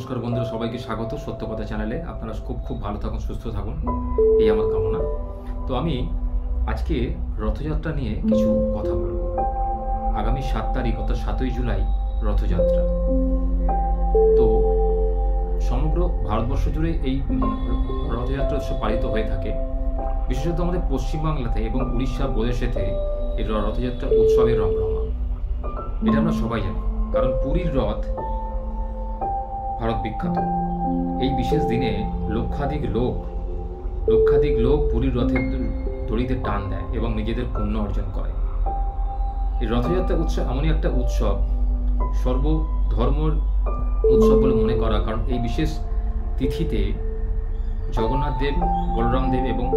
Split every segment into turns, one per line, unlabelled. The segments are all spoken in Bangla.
নমস্কার বন্ধুরা, সবাইকে স্বাগত সত্যকথা চ্যানেলে। আপনারা খুব ভালো থাকুন, সুস্থ থাকুন, এই আমার কামনা। তো আমি আজকে রথযাত্রা নিয়ে কিছু কথা বলবো। আগামী 7 তারিখ অর্থাৎ 7ই জুলাই রথযাত্রা। তো সমগ্র ভারতবর্ষ জুড়ে এই রথযাত্রা উৎসব পালিত হয়ে থাকে। বিশেষত আমাদের পশ্চিমবাংলাতে এবং উড়িষ্যা প্রদেশেতে এই রথযাত্রা উৎসবের রমরমা। এটা আমরা সবাই জানি, কারণ পুরীর রথ ভারত বিখ্যাত। এই বিশেষ দিনে লক্ষাধিক লোক পুরীর রথের দড়িতে টান দেয় এবং নিজেদের পুণ্য অর্জন করে। এই রথযাত্রা উৎসব এমনই একটা উৎসব, সর্বধর্মের উৎসব বলে মনে করা, কারণ এই বিশেষ তিথিতে জগন্নাথ দেব, বলরাম দেব এবং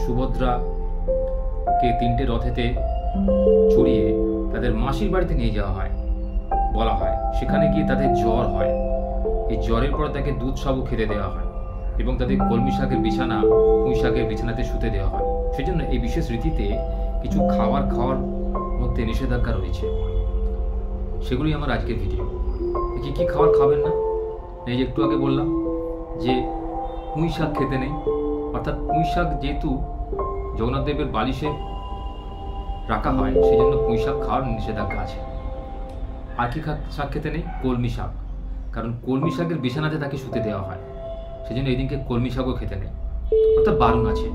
সুভদ্রাকে 3টে রথেতে চড়িয়ে তাদের মাসির বাড়িতে নিয়ে যাওয়া হয়। বলা হয় সেখানে গিয়ে তাদের জ্বর হয়, এই জ্বরের পর তাকে দুধ সাবু খেতে দেওয়া হয় এবং তাদের কলমি শাকের বিছানা, পুঁই শাকের বিছানাতে শুতে দেওয়া হয়। সেজন্য এই বিশেষ রীতিতে কিছু খাওয়ার মধ্যে নিষেধাজ্ঞা রয়েছে, সেগুলি আমার আজকের ভিডিও। কি কি খাবার খাবেন না, এই যে একটু আগে বললাম যে পুঁই শাক খেতে নেই, অর্থাৎ পুঁই শাক যেহেতু জগন্নাথ দেবের বালিশে রাখা হয়, সেই জন্য পুঁই শাক খাওয়ার নিষেধাজ্ঞা আছে। আর কি শাক খেতে নেই? কলমি শাক, কারণ কলমি শাকের বিছানাতে তাকে শুতে দেওয়া হয়, সেই জন্য এই দিনকে কলমি শাকও খেতে নেই, অর্থাৎ বারণ আছে।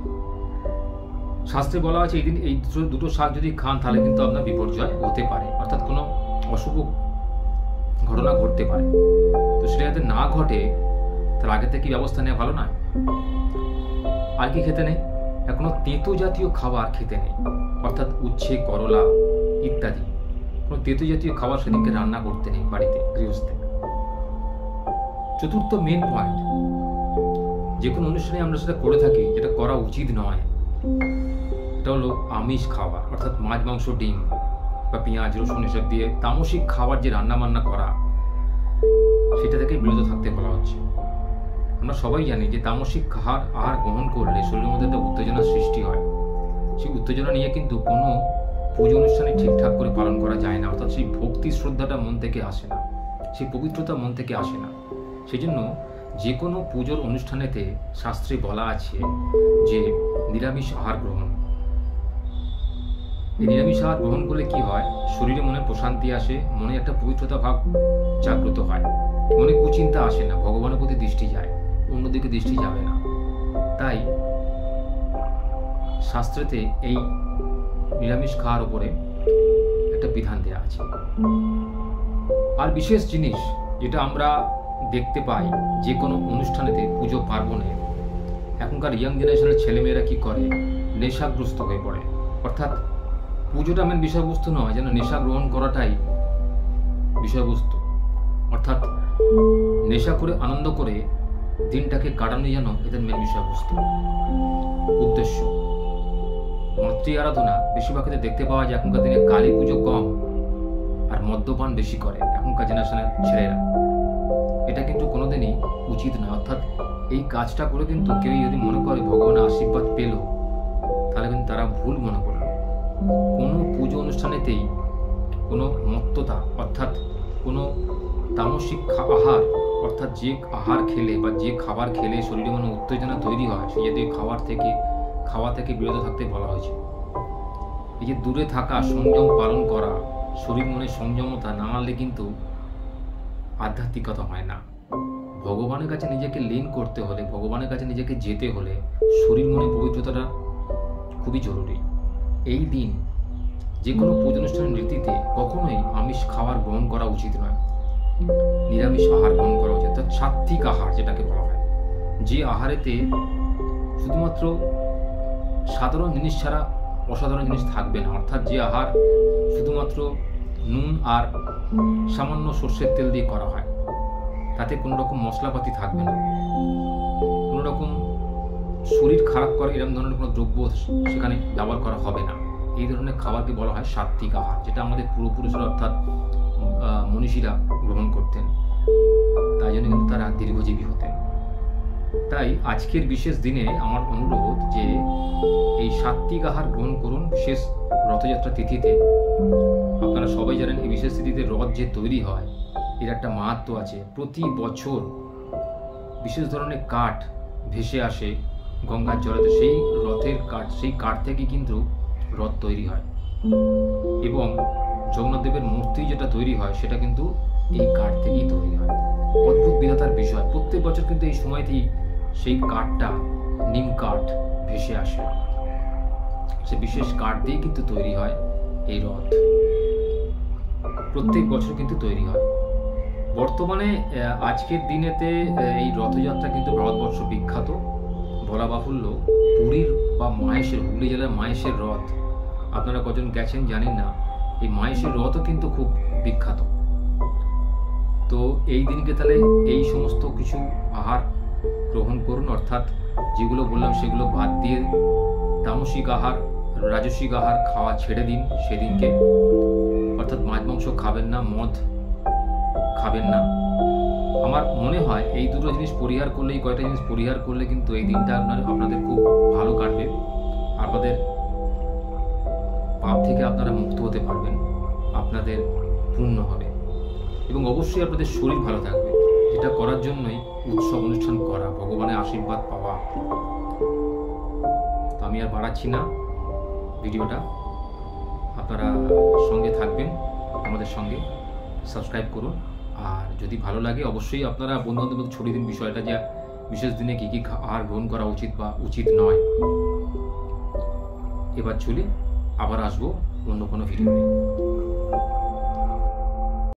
শাস্ত্রে বলা আছে এই দিন এই দুটো শাক যদি খান তাহলে কিন্তু আপনার বিপর্যয় হতে পারে, অর্থাৎ কোনো অশুভ ঘটনা ঘটতে পারে। তো সেটা যাতে না ঘটে তার আগে থেকে ব্যবস্থা নেওয়া ভালো নয়। আর কি খেতে নেই? এখনো তেঁতো জাতীয় খাবার খেতে নেই, অর্থাৎ উচ্ছে, করলা ইত্যাদি কোনো তেঁতো জাতীয় খাবার সেদিনকে রান্না করতে নেই বাড়িতে, গৃহস্থে। চতুর্থ মেন পয়েন্ট, যে কোনো অনুষ্ঠানে আমরা সেটা করে থাকি, যেটা করা উচিত নয়, এটা হলো আমিষ খাবার, অর্থাৎ মাছ, মাংস, ডিম বা পেঁয়াজ, রসুন এসব দিয়ে তামসিক খাবার যে রান্না বান্না করা, সেটা থেকে বিরত থাকতে বলা হচ্ছে। আমরা সবাই জানি যে তামসিক আহার গ্রহণ করলে শরীরের মধ্যে একটা উত্তেজনার সৃষ্টি হয়। সেই উত্তেজনা নিয়ে কিন্তু কোনো পুজো অনুষ্ঠানে ঠিকঠাক করে পালন করা যায় না, অর্থাৎ সেই ভক্তি শ্রদ্ধাটা মন থেকে আসে না, সেই পবিত্রতা মন থেকে আসে না। সেই জন্য যে কোনো পুজোর অনুষ্ঠানেতে শাস্ত্রে বলা আছে যে নিরামিষ আহার গ্রহণ। এই নিরামিষ আহার গ্রহণ করলে কি হয়? শরীরে মনে প্রশান্তি আসে, মনে একটা পবিত্রতা ভাব জাগ্রত হয়, মনে কুচিন্তা আসে না, ভগবানের প্রতি দৃষ্টি যায়, অন্যদিকে দৃষ্টি যাবে না। তাই শাস্ত্রেতে এই নিরামিষ খাওয়ার উপরে একটা বিধান দেওয়া আছে। আর বিশেষ জিনিস যেটা আমরা দেখতে পাই যে কোনো অনুষ্ঠানেতে, পুজো পার্বণে, এখনকার ইয়াং জেনারেশনের ছেলেমেয়েরা কি করে? নেশাগ্রস্ত হয়ে পড়ে। অর্থাৎ পুজোটা মেন বিষয়বস্তু নয়, যেন নেশা গ্রহণ করাটাই বিষয়বস্তু। অর্থাৎ নেশা করে, আনন্দ করে দিনটাকে কাটানো যেন এদের মেন বিষয়বস্তু, উদ্দেশ্য। মাতৃ আরাধনা বেশিরভাগ ক্ষেত্রে দেখতে পাওয়া যায় এখনকার দিনে কালী পুজো কম আর মদ্যপান বেশি করে এখনকার জেনারেশনের ছেলেরা। এটা কিন্তু কোনোদিনই উচিত নয়। অর্থাৎ এই কাজটা করে কিন্তু কেউ যদি মনে করে ভগবানের আশীর্বাদ পেল, তাহলে কিন্তু তারা ভুল মনে করলো। কোনো পুজো অনুষ্ঠানেতেই কোনো মত্ততা, অর্থাৎ কোনো তামসিক আহার, অর্থাৎ যে আহার খেলে বা যে খাবার খেলে শরীরে মনে উত্তেজনা তৈরি হয়, সেই জাতীয় খাওয়া থেকে বিরত থাকতে বলা হয়েছে। এই যে দূরে থাকা, সংযম পালন করা, শরীর মনে সংযমতা না আনলে কিন্তু আধ্যাত্মিকতা হয় না। ভগবানের কাছে নিজেকে লীন করতে হলে, ভগবানের কাছে নিজেকে যেতে হলে শরীর মনে পবিত্রতাটা খুবই জরুরি। এই দিন যে কোনো পুজো অনুষ্ঠানের রীতিতে কখনোই আমিষ খাবার গ্রহণ করা উচিত নয়, নিরামিষ আহার গ্রহণ করা উচিত। অর্থাৎ সাত্ত্বিক আহার যেটাকে বলা হয়, যে আহারেতে শুধুমাত্র সাধারণ জিনিস ছাড়া অসাধারণ জিনিস থাকবে না। অর্থাৎ যে আহার শুধুমাত্র নুন আর সামান্য সর্ষের তেল দিয়ে করা হয়, তাতে কোনো রকম মশলাপাতি থাকবে না, কোনো রকম শরীর খারাপ করে এরকম ধরনের কোনো দ্রব্য সেখানে ব্যবহার করা হবে না। এই ধরনের খাবারকে বলা হয় সাত্ত্বিক আহার, যেটা আমাদের পূর্বপুরুষরা অর্থাৎ মনীষীরা গ্রহণ করতেন। তাই জন্য কিন্তু তারা দীর্ঘজীবী হতেন। তাই আজকের বিশেষ দিনে আমার অনুরোধ যে এই সাত্ত্বিক আহার গ্রহণ করুন। বিশেষ রথযাত্রা তিথিতে আপনারা সবাই জানেন এই বিশেষ তিথিতে রথ যে তৈরি হয়, এর একটা মাহাত্ম্য আছে। প্রতি বছর বিশেষ ধরনের কাঠ ভেসে আসে গঙ্গার জলেতে, সেই রথের কাঠ, সেই কাঠ থেকে কিন্তু রথ তৈরি হয় এবং জগন্নাথ দেবের মূর্তি যেটা তৈরি হয় সেটা কিন্তু এই কাঠ থেকেই তৈরি হয়। অদ্ভুত বিধাতার বিষয়, প্রত্যেক বছর কিন্তু এই সময়তেই সেই কাঠটা, নিম কাঠ ভেসে আসে, সে বিশেষ কাঠ দিয়ে কিন্তু তৈরি হয় এই রথ, প্রত্যেক বছর কিন্তু তৈরি হয়। বর্তমানে আজকের দিনেতে এই রথযাত্রা কিন্তু ভারতবর্ষ বিখ্যাত, বলা বাহুল্য। পুরীর বা মাহেশের, হুগলি জেলার মাহেশের রথ আপনারা কজন গেছেন জানেন না, এই মাহেশের রথও কিন্তু খুব বিখ্যাত। তো এই দিনকে তাহলে এই সমস্ত কিছু আহার গ্রহণ করুন, অর্থাৎ যেগুলো বললাম সেগুলো বাদ দিয়ে তামসিক আহার, রাজসিক আহার খাওয়া ছেড়ে দিন সেদিনকে, অর্থাৎ মাছ মাংস খাবেন না, মদ খাবেন না। আমার মনে হয় এই দুটো জিনিস পরিহার করলে, এই কয়টা জিনিস পরিহার করলে কিন্তু এই দিনটা আপনাদের খুব ভালো কাটবে, আপনাদের পাপ থেকে আপনারা মুক্ত হতে পারবেন, আপনাদের পূর্ণ হবে এবং অবশ্যই আপনাদের শরীর ভালো থাকবে। এটা করার জন্যই উৎসব অনুষ্ঠান করা, ভগবানের আশীর্বাদ পাওয়া। তো আমি আর বাড়াচ্ছি না ভিডিওটা, আপনারা সঙ্গে থাকবেন, আমাদের সঙ্গে সাবস্ক্রাইব করুন। আর যদি ভালো লাগে অবশ্যই আপনারা বন্ধুবান্ধবের মধ্যে ছড়িয়ে দিন বিষয়টা, যে বিশেষ দিনে কী কী আহার গ্রহণ করা উচিত বা উচিত নয়। এবার চলি, আবার আসবো অন্য কোনো ভিডিও নিয়ে।